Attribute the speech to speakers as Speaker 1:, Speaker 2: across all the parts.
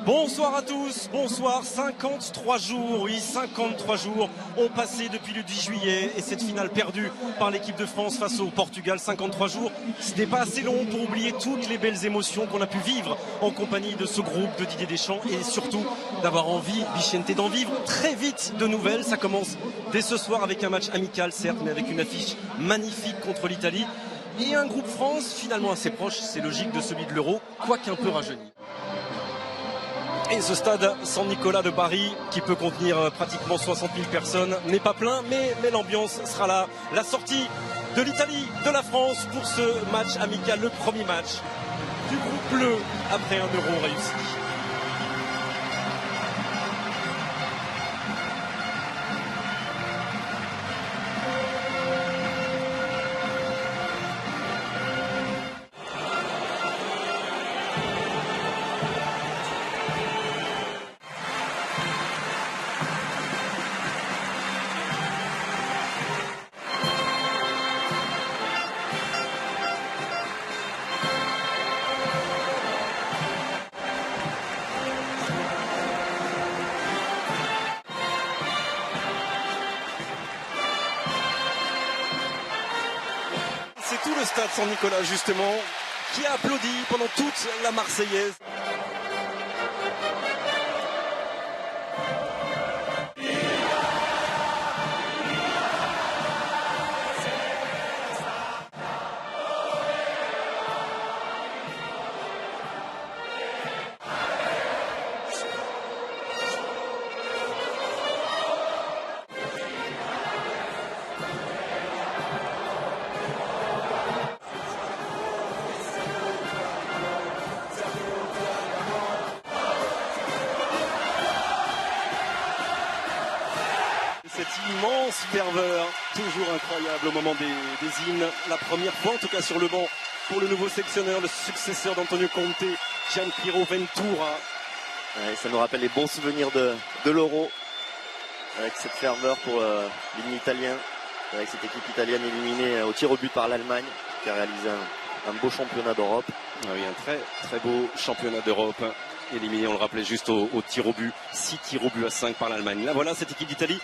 Speaker 1: Bonsoir à tous, bonsoir, 53 jours, oui 53 jours ont passé depuis le 10 juillet et cette finale perdue par l'équipe de France face au Portugal, 53 jours, ce n'est pas assez long pour oublier toutes les belles émotions qu'on a pu vivre en compagnie de ce groupe de Didier Deschamps et surtout d'avoir envie, Vicente, d'en vivre très vite de nouvelles. Ça commence dès ce soir avec un match amical certes, mais avec une affiche magnifique contre l'Italie et un groupe France finalement assez proche, c'est logique, de celui de l'Euro, quoique un peu rajeuni. Et ce stade San Nicolas de Paris, qui peut contenir pratiquement 60 000 personnes, n'est pas plein, mais l'ambiance sera là. La sortie de l'Italie, de la France pour ce match amical, le premier match du groupe bleu après un Euro réussi. C'est tout le stade San Nicolas justement qui a applaudi pendant toute la Marseillaise. Cette immense ferveur, toujours incroyable au moment des hymnes. La première fois, en tout cas sur le banc, pour le nouveau sélectionneur, le successeur d'Antonio Conte, Gianpiero Ventura.
Speaker 2: Ouais, ça nous rappelle les bons souvenirs de l'Euro, avec cette ferveur pour l'hymne italien, avec cette équipe italienne éliminée au tir au but par l'Allemagne, qui a réalisé un beau championnat d'Europe.
Speaker 1: Ah oui, un très très beau championnat d'Europe, éliminé, on le rappelait, juste au tir au but, 6 tirs au but à 5 par l'Allemagne. Là voilà, cette équipe d'Italie.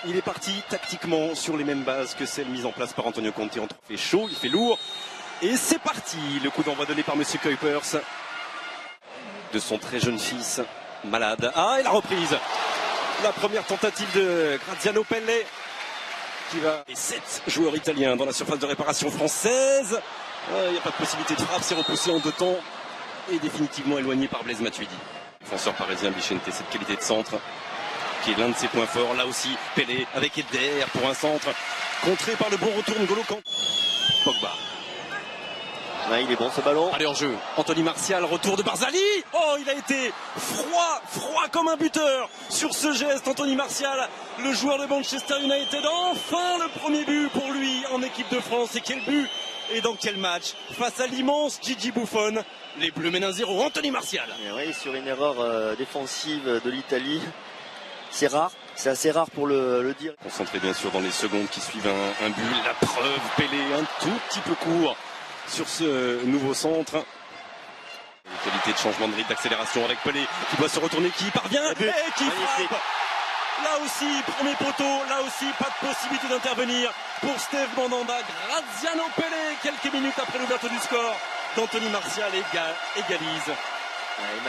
Speaker 1: Il est parti tactiquement sur les mêmes bases que celles mises en place par Antonio Conte. Il fait chaud, il fait lourd. Et c'est parti. Le coup d'envoi donné par Monsieur Kuipers de son très jeune fils malade. Ah, et la reprise. La première tentative de Graziano Pelle qui va. Et 7 joueurs italiens dans la surface de réparation française. Il n'y a pas de possibilité de frappe. C'est repoussé en deux temps et définitivement éloigné par Blaise Matuidi. Défenseur parisien Vicente, cette qualité de centre qui est l'un de ses points forts. Là aussi, Pelé avec Eder pour un centre, contré par le bon retour de N'Golo Kanté. Pogba.
Speaker 2: Ouais, il est bon ce ballon.
Speaker 1: Allez, en jeu. Anthony Martial, retour de Barzali. Oh, il a été froid comme un buteur sur ce geste. Anthony Martial, le joueur de Manchester United, enfin le premier but pour lui en équipe de France. Et quel but et dans quel match face à l'immense Gigi Buffon. Les Bleus mènent 1-0. Anthony Martial.
Speaker 2: Et oui, sur une erreur défensive de l'Italie. C'est rare, c'est assez rare pour le dire.
Speaker 1: Concentré bien sûr dans les secondes qui suivent un but. La preuve, Pelé un tout petit peu court sur ce nouveau centre. Une qualité de changement de rythme, d'accélération avec Pelé qui doit se retourner, qui parvient et qui frappe. Là aussi, premier poteau, là aussi pas de possibilité d'intervenir pour Steve Mandanda. Graziano Pelé, quelques minutes après l'ouverture du score d'Anthony Martial égalise.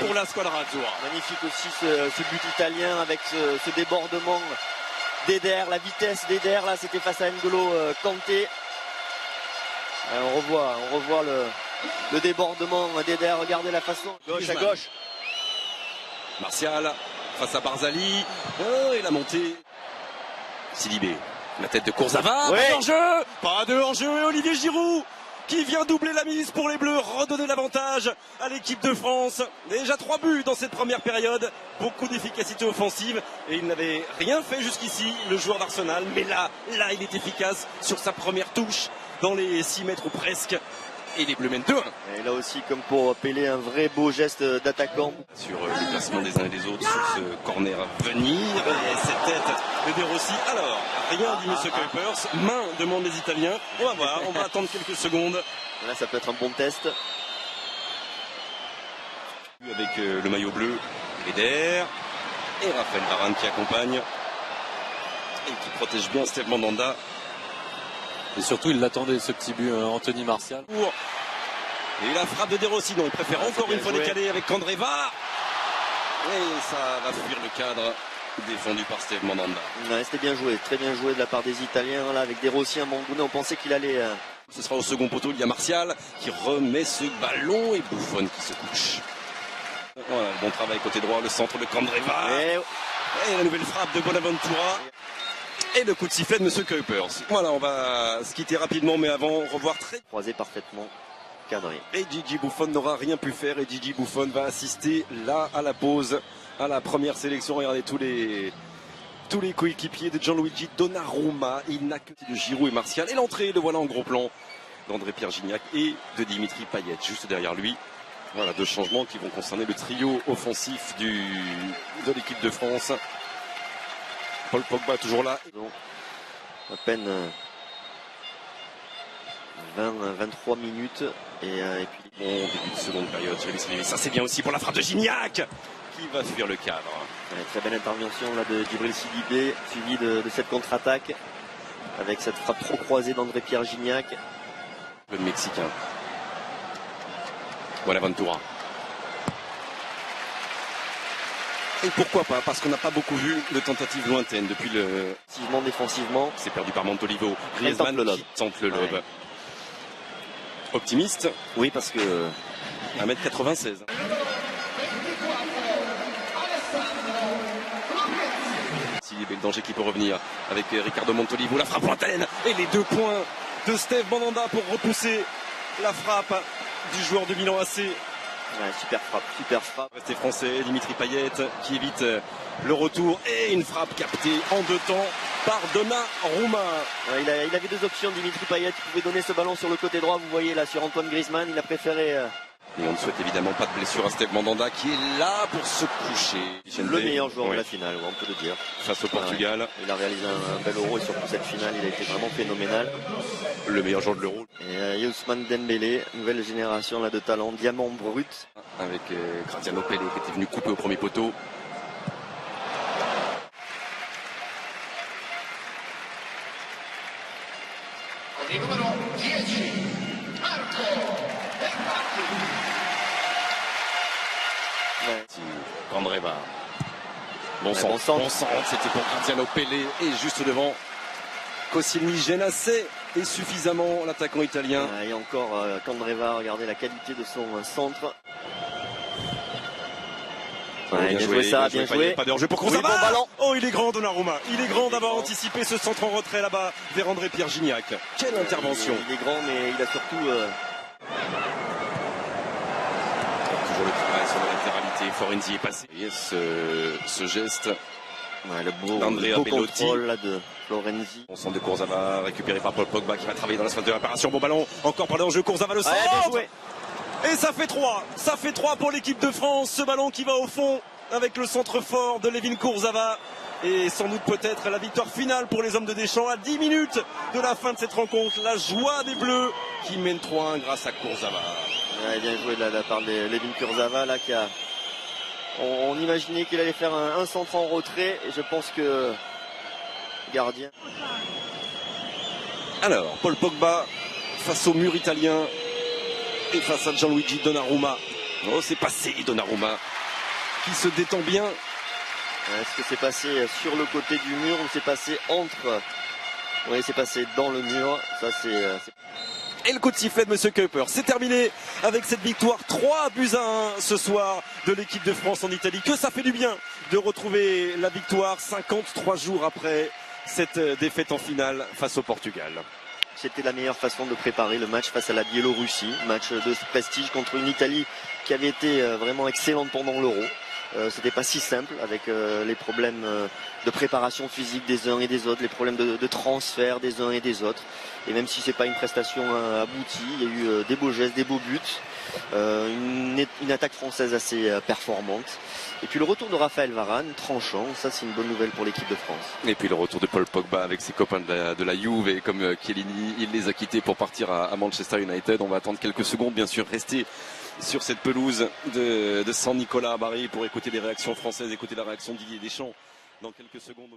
Speaker 1: Pour la squadra azzurra.
Speaker 2: Magnifique aussi ce but italien avec ce débordement d'Eder, la vitesse d'Eder, là c'était face à N'Golo Kanté. On revoit le débordement d'Eder, regardez la façon. Gauche à gauche.
Speaker 1: Martial face à Barzali. Et la montée. Sidibé, la tête de Kurzawa.
Speaker 2: Ouais.
Speaker 1: Pas de hors-jeu et Olivier Giroud qui vient doubler la mise pour les Bleus, redonner l'avantage à l'équipe de France. Déjà 3 buts dans cette première période, beaucoup d'efficacité offensive et il n'avait rien fait jusqu'ici, le joueur d'Arsenal, mais là il est efficace sur sa première touche dans les 6 mètres ou presque. Et les Bleus mènent 2-1.
Speaker 2: Et là aussi, comme pour Pelé, un vrai beau geste d'attaquant.
Speaker 1: Sur le placement des uns et des autres, sur ce corner à venir, et cette tête de De Rossi. Alors, rien dit Monsieur Kuipers, main demande les Italiens. On va voir, on va attendre quelques secondes.
Speaker 2: Là, ça peut être un bon test.
Speaker 1: Avec le maillot bleu, Eder et Raphaël Varane qui accompagne et qui protège bien Steve Mandanda.
Speaker 3: Et surtout, il l'attendait, ce petit but, Anthony Martial.
Speaker 1: Et la frappe de De Rossi, non, il préfère encore une fois décaler avec Candreva. Et ça va fuir le cadre, défendu par Steve Mandanda.
Speaker 2: Ouais, c'était bien joué, très bien joué de la part des Italiens, là, avec De Rossi à un moment donné, on pensait qu'il allait...
Speaker 1: Ce sera au second poteau, il y a Martial qui remet ce ballon et Buffon qui se couche. Voilà, bon travail côté droit, le centre de Candreva. Et la nouvelle frappe de Bonaventura. Et le coup de sifflet de Monsieur Kuipers. Voilà, on va se quitter rapidement, mais avant, revoir très...
Speaker 2: Croisé parfaitement, cadré.
Speaker 1: Et Gigi Buffon n'aura rien pu faire et Gigi Buffon va assister là à la pause, à la première sélection. Regardez tous les coéquipiers de Gianluigi Donnarumma. Il n'a que de Giroud et Martial. Et l'entrée, le voilà en gros plan, d'André-Pierre Gignac et de Dimitri Payet, juste derrière lui. Voilà, deux changements qui vont concerner le trio offensif de l'équipe de France. Paul Pogba toujours là.
Speaker 2: À peine 23 minutes et puis
Speaker 1: bon début de seconde période. Ça c'est bien aussi pour la frappe de Gignac qui va fuir le cadre.
Speaker 2: Très belle intervention là de Djibril Sidibé, suivi de cette contre-attaque avec cette frappe trop croisée d'André-Pierre Gignac.
Speaker 1: Le Mexicain. Bonaventura. Et pourquoi pas? Parce qu'on n'a pas beaucoup vu de tentatives lointaines depuis le...
Speaker 2: Défensivement.
Speaker 1: C'est perdu par Montolivo. Griezmann qui tente le lob. Ouais. Optimiste?
Speaker 2: Oui, parce que...
Speaker 1: 1m96. S'il y a le danger qui peut revenir avec Ricardo Montolivo. La frappe lointaine et les 2 points de Steve Mandanda pour repousser la frappe du joueur de Milan AC.
Speaker 2: Ouais, super frappe.
Speaker 1: Resté français, Dimitri Payet qui évite le retour et une frappe captée en 2 temps par Donnarumma.
Speaker 2: Ouais, il avait 2 options, Dimitri Payet, il pouvait donner ce ballon sur le côté droit, vous voyez là sur Antoine Griezmann, il a préféré...
Speaker 1: Et on ne souhaite évidemment pas de blessure à Steve Mandanda qui est là pour se coucher.
Speaker 2: Le meilleur joueur de la finale, on peut le dire.
Speaker 1: Face au Portugal.
Speaker 2: Il a réalisé un bel euro et surtout cette finale, il a été vraiment phénoménal.
Speaker 1: Le meilleur joueur de l'euro.
Speaker 2: Et Ousmane Dembélé, nouvelle génération là, de talent, diamant brut.
Speaker 1: Avec Graziano Pelle qui était venu couper au premier poteau. Candreva. Bon centre, c'était pour Graziano Pelle et juste devant Koscielny gêne assez et suffisamment l'attaquant italien.
Speaker 2: Et encore Candreva, regardez la qualité de son centre.
Speaker 1: Bien joué, bien joué. Pas de hors-jeu pour Kurzawa.
Speaker 2: Oui, bon ballon.
Speaker 1: Oh, il est grand Donnarumma. Il est grand d'avoir anticipé ce centre en retrait là-bas vers André-Pierre Gignac. Quelle intervention.
Speaker 2: Il est grand mais il a surtout...
Speaker 1: Toujours le travail sur la latéralité. Florenzi est passé. Et ce geste
Speaker 2: le beau contrôle là, de Florenzi.
Speaker 1: On centre de Kurzawa récupéré par Paul Pogba qui va travailler dans la phase de réparation. Bon ballon, encore par le hors-jeu. Kurzawa le centre.
Speaker 2: Bien joué.
Speaker 1: Et ça fait 3. Ça fait 3 pour l'équipe de France. Ce ballon qui va au fond avec le centre fort de Layvin Kurzawa. Et sans doute peut-être la victoire finale pour les hommes de Deschamps à 10 minutes de la fin de cette rencontre. La joie des Bleus qui mènent 3-1 grâce à Kurzawa.
Speaker 2: Bien joué de la part de Layvin Kurzawa là, qui a... On imaginait qu'il allait faire un centre en retrait et je pense que gardien.
Speaker 1: Alors Paul Pogba face au mur italien et face à Gianluigi Donnarumma. Oh, c'est passé Donnarumma qui se détend bien.
Speaker 2: Est-ce que c'est passé sur le côté du mur ou c'est passé entre? Oui, c'est passé dans le mur. Ça c'est...
Speaker 1: Et le coup de sifflet de Monsieur Kuipers. C'est terminé avec cette victoire 3-1 ce soir de l'équipe de France en Italie. Que ça fait du bien de retrouver la victoire 53 jours après cette défaite en finale face au Portugal.
Speaker 2: C'était la meilleure façon de préparer le match face à la Biélorussie. Match de prestige contre une Italie qui avait été vraiment excellente pendant l'Euro. C'était pas si simple avec les problèmes de préparation physique des uns et des autres, les problèmes de transfert des uns et des autres. Et même si c'est pas une prestation aboutie, il y a eu des beaux gestes, des beaux buts, une attaque française assez performante. Et puis le retour de Raphaël Varane, tranchant, ça c'est une bonne nouvelle pour l'équipe de France.
Speaker 1: Et puis le retour de Paul Pogba avec ses copains de la Juve, et comme Chiellini, il les a quittés pour partir à Manchester United. On va attendre quelques secondes, bien sûr, rester
Speaker 4: sur cette pelouse de San Nicolas à Bari pour écouter les réactions françaises, écouter la réaction de Didier Deschamps dans quelques secondes.